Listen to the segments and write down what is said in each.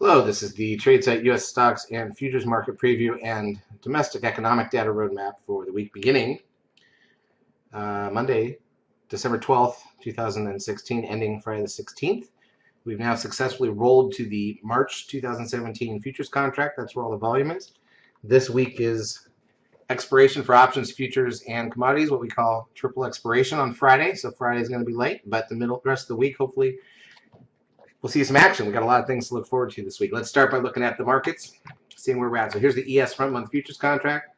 Hello, this is the TradeSite U.S. Stocks and Futures Market Preview and Domestic Economic Data Roadmap for the week beginning Monday, December 12th, 2016, ending Friday the 16th. We've now successfully rolled to the March 2017 futures contract. That's where all the volume is. This week is expiration for options, futures, and commodities, what we call triple expiration on Friday. So Friday is going to be late, but the rest of the week, hopefully, we'll see some action. We've got a lot of things to look forward to this week. Let's start by looking at the markets, seeing where we're at. So here's the ES front month futures contract.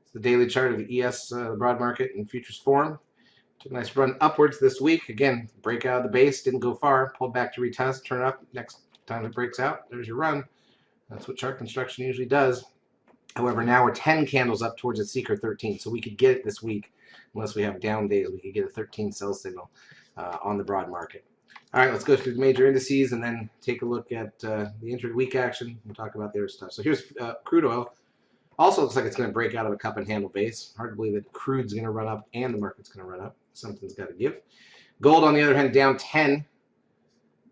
It's the daily chart of the ES, the broad market in futures form. Took a nice run upwards this week. Again, break out of the base, didn't go far, pulled back to retest, turn up. Next time it breaks out, there's your run. That's what chart construction usually does. However, now we're 10 candles up towards a seeker 13, so we could get it this week. Unless we have down days, we could get a 13 sell signal on the broad market. All right, let's go through the major indices and then take a look at the intra-week action. We'll talk about their stuff. So here's crude oil. Also looks like it's going to break out of a cup and handle base. Hard to believe that crude's going to run up and the market's going to run up. Something's got to give. Gold, on the other hand, down 10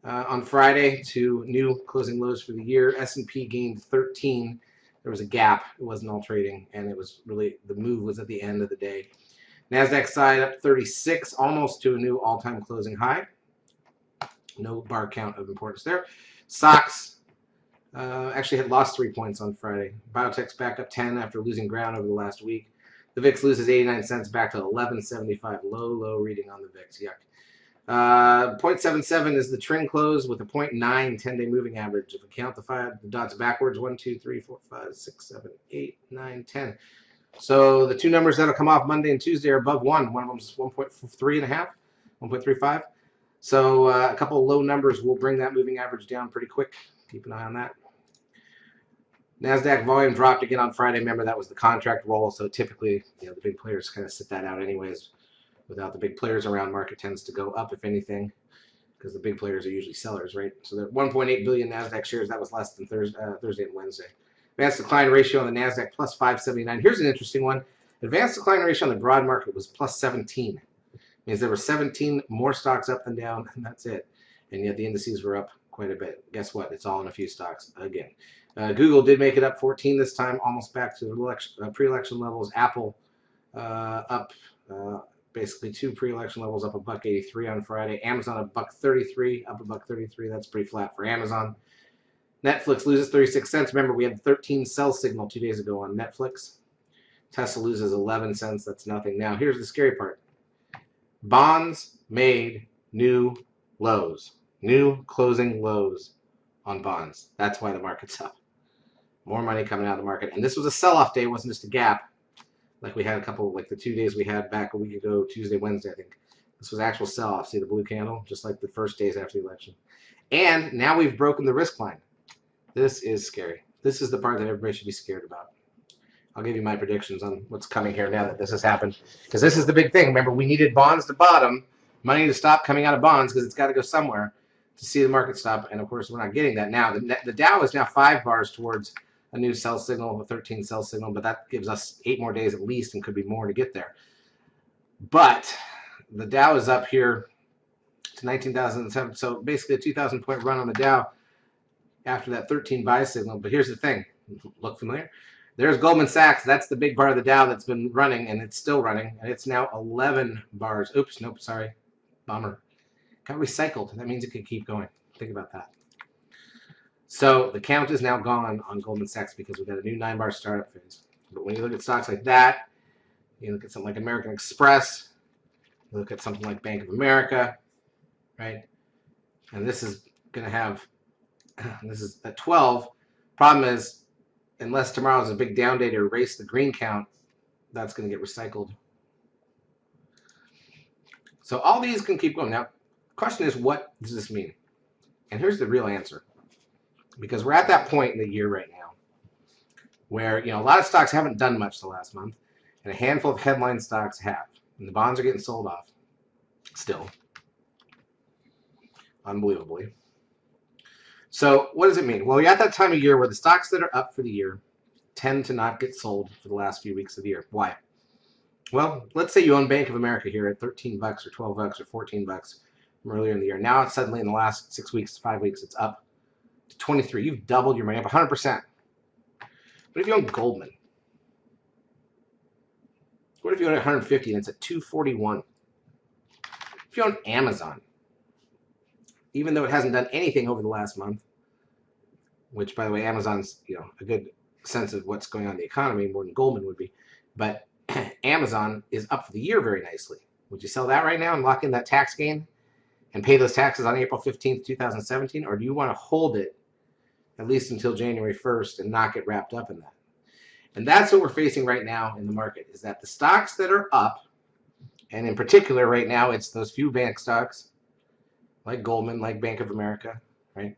on Friday to new closing lows for the year. S&P gained 13. There was a gap. It wasn't all trading, and it was really, the move was at the end of the day. NASDAQ side up 36, almost to a new all-time closing high. No bar count of importance there. Stocks actually had lost 3 points on Friday. Biotech's back up 10 after losing ground over the last week. The VIX loses 89 cents back to 11.75. Low reading on the VIX. Yuck. 0.77 is the trend close with a 0.9 10-day moving average. If we count the dots backwards, 1, 2, 3, 4, 5, 6, 7, 8, 9, 10. So the two numbers that'll come off Monday and Tuesday are above 1. One of them is 1.35, 1.35. So a couple of low numbers will bring that moving average down pretty quick. Keep an eye on that. NASDAQ volume dropped again on Friday. Remember, that was the contract roll, so typically the big players kind of sit that out anyways. Without the big players around, market tends to go up, if anything, because the big players are usually sellers, right? So the 1.8 billion NASDAQ shares, that was less than Thursday and Wednesday. Advanced decline ratio on the NASDAQ plus 579. Here's an interesting one. Advanced decline ratio on the broad market was plus 17. Means there were 17 more stocks up than down, and that's it. And yet the indices were up quite a bit. Guess what? It's all in a few stocks again. Google did make it up 14 this time, almost back to the pre-election levels. Apple up basically two pre-election levels, up $1.83 on Friday. Amazon $1.33, up $1.33. That's pretty flat for Amazon. Netflix loses 36 cents. Remember, we had 13 sell signal 2 days ago on Netflix. Tesla loses 11 cents. That's nothing. Now, here's the scary part. Bonds made new lows, new closing lows on bonds. That's why the market's up. More money coming out of the market. And this was a sell-off day. It wasn't just a gap like we had a couple, like the 2 days we had back a week ago, Tuesday, Wednesday, I think. This was actual sell-off. See the blue candle? Just like the first days after the election. And now we've broken the risk line. This is scary. This is the part that everybody should be scared about. I'll give you my predictions on what's coming here now that this has happened. Because this is the big thing. Remember, we needed bonds to bottom, money to stop coming out of bonds because it's got to go somewhere to see the market stop. And, of course, we're not getting that now. The Dow is now 5 bars towards a new sell signal, a 13 sell signal, but that gives us 8 more days at least and could be more to get there. But the Dow is up here to 19,007. So basically a 2,000-point run on the Dow after that 13 buy signal. But here's the thing. Look familiar? There's Goldman Sachs. That's the big part of the Dow that's been running, and it's still running. And it's now 11 bars. Oops, nope, sorry. Bummer. Got recycled. That means it could keep going. Think about that. So the count is now gone on Goldman Sachs because we've got a new 9-bar startup phase. But when you look at stocks like that, you look at something like American Express, you look at something like Bank of America, right? And this is going to have, this is at 12. Problem is, unless tomorrow's a big down day to erase the green count, that's going to get recycled. So all these can keep going. Now, the question is, what does this mean? And here's the real answer. Because we're at that point in the year right now where, a lot of stocks haven't done much the last month, and a handful of headline stocks have. And the bonds are getting sold off still, unbelievably. So what does it mean? Well, you're at that time of year where the stocks that are up for the year tend to not get sold for the last few weeks of the year. Why? Well, let's say you own Bank of America here at $13 or $12 or $14 from earlier in the year. Now it's suddenly in the last 6 weeks, 5 weeks, it's up to 23. You've doubled your money, up 100%. What if you own Goldman? What if you own 150 and it's at 241? If you own Amazon, even though it hasn't done anything over the last month, which, by the way, Amazon's a good sense of what's going on in the economy more than Goldman would be, but Amazon is up for the year very nicely. Would you sell that right now and lock in that tax gain and pay those taxes on April 15th, 2017, or do you want to hold it at least until January 1st and not get wrapped up in that? And that's what we're facing right now in the market, is that the stocks that are up, and in particular right now it's those few bank stocks like Goldman, like Bank of America, right?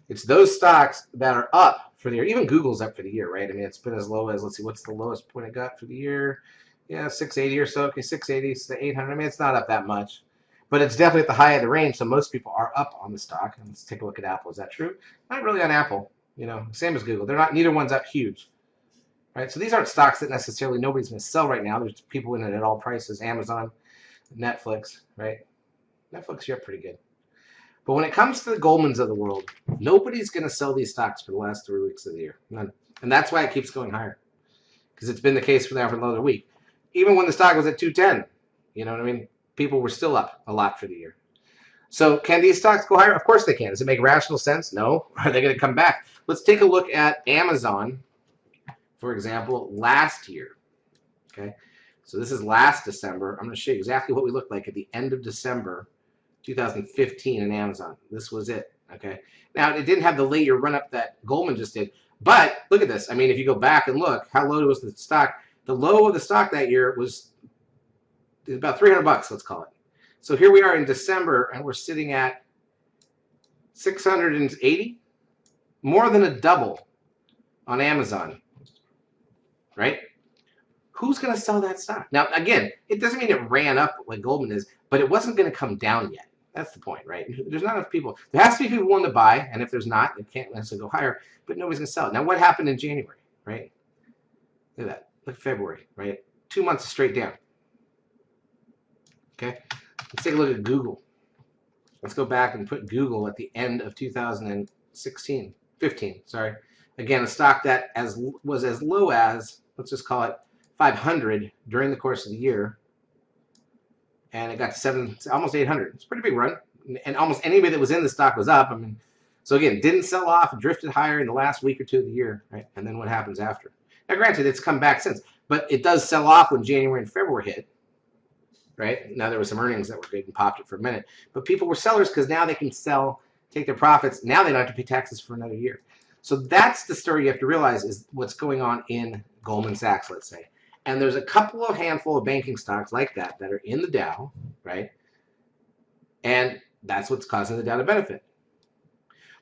It's those stocks that are up for the year. Even Google's up for the year, right? I mean, it's been as low as, let's see, what's the lowest point it got for the year? Yeah, 680 or so. Okay, 680 to 800. I mean, it's not up that much, but it's definitely at the high of the range. So most people are up on the stock. And let's take a look at Apple. Is that true? Not really on Apple. Same as Google. They're not. Neither one's up huge, right? So these aren't stocks that necessarily nobody's going to sell right now. There's people in it at all prices. Amazon, Netflix, right? Netflix, you're up pretty good. But when it comes to the Goldmans of the world, nobody's going to sell these stocks for the last 3 weeks of the year. None. And that's why it keeps going higher, because it's been the case for now for another week. Even when the stock was at 210, you know what I mean? People were still up a lot for the year. So can these stocks go higher? Of course they can. Does it make rational sense? No. Are they going to come back? Let's take a look at Amazon, for example, last year. Okay. So this is last December. I'm going to show you exactly what we looked like at the end of December 2015 in Amazon. This was it. Okay. Now, it didn't have the later run up that Goldman just did, but look at this. I mean, if you go back and look, how low was the stock? The low of the stock that year was about $300, let's call it. So here we are in December, and we're sitting at 680, more than a double on Amazon, right? Who's going to sell that stock? Now, again, it doesn't mean it ran up like Goldman is, but it wasn't going to come down yet. That's the point, right? There's not enough people. There has to be people willing to buy, and if there's not, it can't necessarily go higher, but nobody's going to sell it. Now, what happened in January, right? Look at that. Look at February, right? 2 months straight down. Okay? Let's take a look at Google. Let's go back and put Google at the end of 15, sorry. Again, a stock that was as low as, let's just call it 500 during the course of the year, and it got to almost 800. It's a pretty big run, and almost anybody that was in the stock was up. I mean, so again, didn't sell off, drifted higher in the last week or two of the year, right? And then what happens after? Now, granted, it's come back since, but it does sell off when January and February hit, right? Now there were some earnings that were good and popped it for a minute, but people were sellers because now they can sell, take their profits. Now they don't have to pay taxes for another year. So that's the story you have to realize is what's going on in Goldman Sachs, let's say. And there's a handful of banking stocks like that that are in the Dow, right? And that's what's causing the Dow to benefit.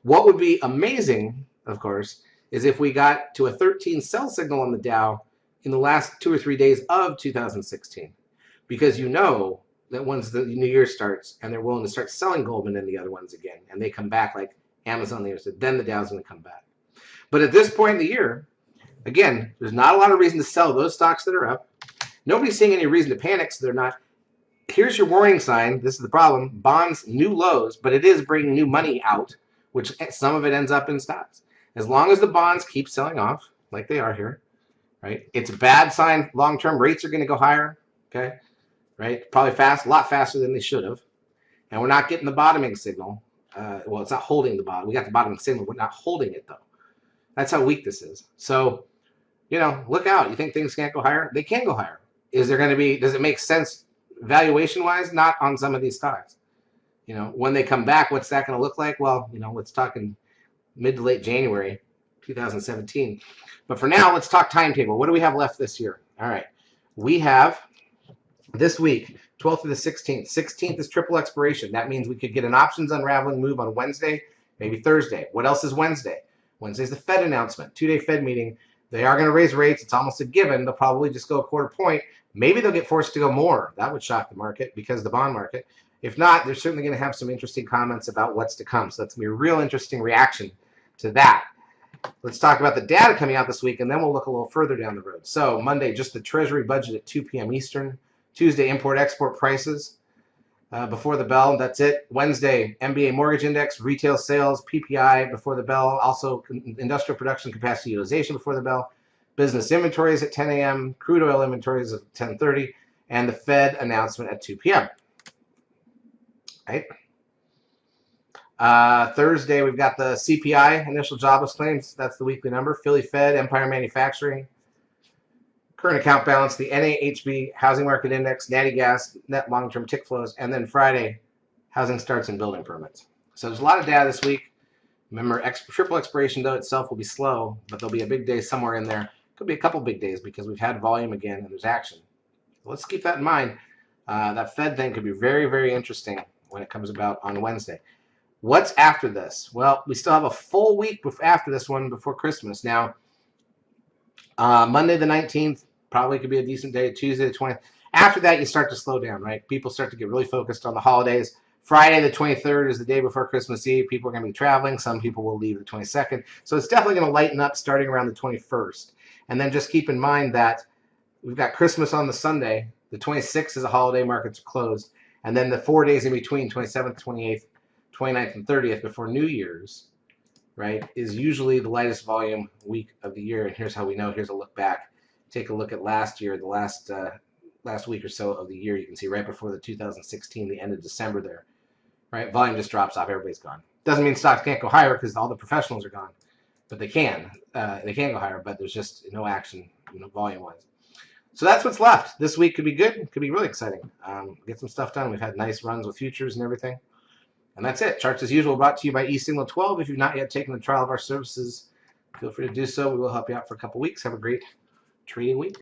What would be amazing, of course, is if we got to a 13 sell signal on the Dow in the last 2 or 3 days of 2016. Because you know that once the new year starts and they're willing to start selling Goldman and the other ones again, and they come back like Amazon, then the Dow's going to come back. But at this point in the year, again, there's not a lot of reason to sell those stocks that are up. Nobody's seeing any reason to panic, so they're not. Here's your warning sign. This is the problem. Bonds, new lows, but it is bringing new money out, which some of it ends up in stocks. As long as the bonds keep selling off, like they are here, right? It's a bad sign. Long-term rates are going to go higher, okay? Right? Probably a lot faster than they should have. And we're not getting the bottoming signal. Well, it's not holding the bottom. We got the bottoming signal. We're not holding it, though. That's how weak this is. So, look out. You think things can't go higher? They can go higher. Does it make sense valuation-wise? Not on some of these stocks. When they come back, what's that going to look like? Well, let's talk in mid to late January 2017. But for now, let's talk timetable. What do we have left this year? All right. We have this week, 12th to the 16th. 16th is triple expiration. That means we could get an options unraveling move on Wednesday, maybe Thursday. What else is Wednesday? Wednesday's the Fed announcement, 2-day Fed meeting. They are going to raise rates. It's almost a given. They'll probably just go a quarter point. Maybe they'll get forced to go more. That would shock the market because of the bond market. If not, they're certainly going to have some interesting comments about what's to come. So that's going to be a real interesting reaction to that. Let's talk about the data coming out this week, and then we'll look a little further down the road. So Monday, just the Treasury budget at 2 p.m. Eastern. Tuesday, import-export prices. Before the bell, that's it. Wednesday, MBA mortgage index, retail sales, PPI before the bell. Also, industrial production capacity utilization before the bell. Business inventories at 10 a.m. Crude oil inventories at 10:30, and the Fed announcement at 2 p.m. Right. Thursday, we've got the CPI, initial jobless claims. That's the weekly number. Philly Fed, Empire Manufacturing, current account balance, the NAHB housing market index, natty gas, net long-term tick flows, and then Friday, housing starts and building permits. So there's a lot of data this week. Remember, triple expiration though itself will be slow, but there'll be a big day somewhere in there. Could be a couple big days because we've had volume again and there's action. So let's keep that in mind. That Fed thing could be very, very interesting when it comes about on Wednesday. What's after this? Well, we still have a full week after this one before Christmas. Now, Monday the 19th probably could be a decent day. Tuesday the 20th. After that, you start to slow down, right? People start to get really focused on the holidays. Friday the 23rd is the day before Christmas Eve. People are going to be traveling. Some people will leave the 22nd. So it's definitely going to lighten up starting around the 21st. And then just keep in mind that we've got Christmas on the Sunday. The 26th is a holiday. Markets are closed. And then the 4 days in between, 27th, 28th, 29th, and 30th before New Year's, right, is usually the lightest volume week of the year. And here's how we know. Here's a look back. Take a look at last year, the last week or so of the year. You can see right before the 2016, the end of December there, right? Volume just drops off. Everybody's gone. Doesn't mean stocks can't go higher because all the professionals are gone, but they can. They can go higher, but there's just no action, volume-wise. So that's what's left. This week could be good. It could be really exciting. Get some stuff done. We've had nice runs with futures and everything. And that's it. Charts as usual brought to you by eSignal 12. If you've not yet taken the trial of our services, feel free to do so. We will help you out for a couple weeks. Have a great trading week.